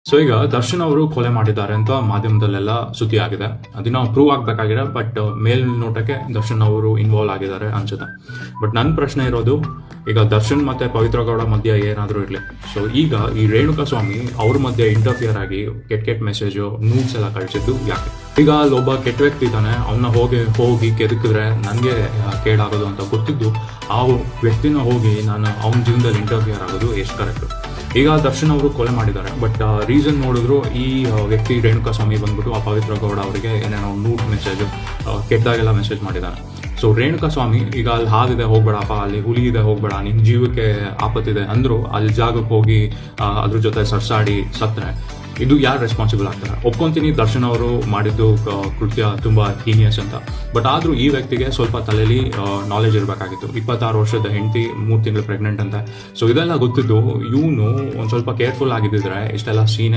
So ಈಗ ದರ್ಶನ್ ಅವರು ಕೊಲೆ ಮಾಡಿದ್ದಾರೆ ಅಂತ ಮಾಧ್ಯಮದಲ್ಲೆಲ್ಲ ಸುದ್ದಿ ಆಗಿದೆ. ಅದನ್ನ ಪ್ರೂವ್ ಆಗ್ಬೇಕಾಗಿದೆ. ಬಟ್ ಮೇಲ್ನೋಟಕ್ಕೆ ದರ್ಶನ್ ಅವರು ಇನ್ವಾಲ್ವ್ ಆಗಿದ್ದಾರೆ ಅನ್ಸುತ್ತೆ. ಬಟ್ ನನ್ನ ಪ್ರಶ್ನೆ ಇರೋದು, ಈಗ ದರ್ಶನ್ ಮತ್ತೆ ಪವಿತ್ರ ಗೌಡ ಮಧ್ಯೆ ಏನಾದರೂ ಇರಲಿ, ಸೊ ಈಗ ಈ ರೇಣುಕಾ ಸ್ವಾಮಿ ಅವ್ರ ಮಧ್ಯೆ ಇಂಟರ್ಫಿಯರ್ ಆಗಿ ಕೆಟ್ಟ ಮೆಸೇಜು ನ್ಯೂಸ್ ಎಲ್ಲ ಕಳಿಸಿದ್ದು ಯಾಕೆ? ಈಗ ಅಲ್ಲೊಬ್ಬ ಕೆಟ್ಟ ವ್ಯಕ್ತಿ ಇದ್ದಾನೆ, ಅವನ್ನ ಹೋಗಿ ಕೆದಕಿದ್ರೆ ನನಗೆ ಕೇಳಾಗೋದು ಅಂತ ಗೊತ್ತಿದ್ದು ಆ ವ್ಯಕ್ತಿನ ಹೋಗಿ ನಾನು ಅವನ ಜೀವನದಲ್ಲಿ ಇಂಟರ್ಫಿಯರ್ ಆಗೋದು ಎಷ್ಟು ಕರೆಕ್ಟ್? ಈಗ ದರ್ಶನ್ ಅವರು ಕೊಲೆ ಮಾಡಿದ್ದಾರೆ, ಬಟ್ ರೀಸನ್ ನೋಡಿದ್ರು ಈ ವ್ಯಕ್ತಿ ರೇಣುಕಾ ಸ್ವಾಮಿ ಬಂದ್ಬಿಟ್ಟು ಆ ಪವಿತ್ರ ಗೌಡ ಅವರಿಗೆ ಏನೇನೋ ನೂಟ್ ಮೆಸೇಜ್ ಕೆಟ್ಟದಾಗೆಲ್ಲ ಮೆಸೇಜ್ ಮಾಡಿದ್ದಾನೆ. ಸೊ ರೇಣುಕಾ ಸ್ವಾಮಿ ಈಗ ಅಲ್ಲಿ ಹಾದಿದೆ ಹೋಗ್ಬೇಡಪ್ಪ, ಅಲ್ಲಿ ಹುಲಿ ಇದೆ ಹೋಗ್ಬೇಡ, ನಿನ್ನ ಜೀವಕ್ಕೆ ಆಪತ್ತಿದೆ ಅಂದ್ರು ಅಲ್ಲಿ ಜಾಗಕ್ಕೆ ಹೋಗಿ ಅದ್ರ ಜೊತೆ ಸರ್ಸಾಡಿ ಸತ್ರೆ ಇದು ಯಾರು ರೆಸ್ಪಾನ್ಸಿಬಲ್ ಆಗ್ತಾರೆ? ಒಪ್ಕೊಂತೀನಿ ದರ್ಶನ್ ಅವರು ಮಾಡಿದ್ದು ಕೃತ್ಯ ತುಂಬಾ ಹೀನಿಯಸ್ ಅಂತ. ಬಟ್ ಆದ್ರೂ ಈ ವ್ಯಕ್ತಿಗೆ ಸ್ವಲ್ಪ ತಲೆಯಲ್ಲಿ ನಾಲೆಜ್ ಇರಬೇಕಾಗಿತ್ತು. 26 ವರ್ಷದ ಹೆಂಡತಿ, 3 ತಿಂಗಳು ಪ್ರೆಗ್ನೆಂಟ್ ಅಂತ. ಸೊ ಇದೆಲ್ಲ ಗೊತ್ತಿದ್ದು ಇವನು ಒಂದ್ ಸ್ವಲ್ಪ ಕೇರ್ಫುಲ್ ಆಗಿದ್ದಿದ್ರೆ ಇಷ್ಟೆಲ್ಲ ಸೀನ್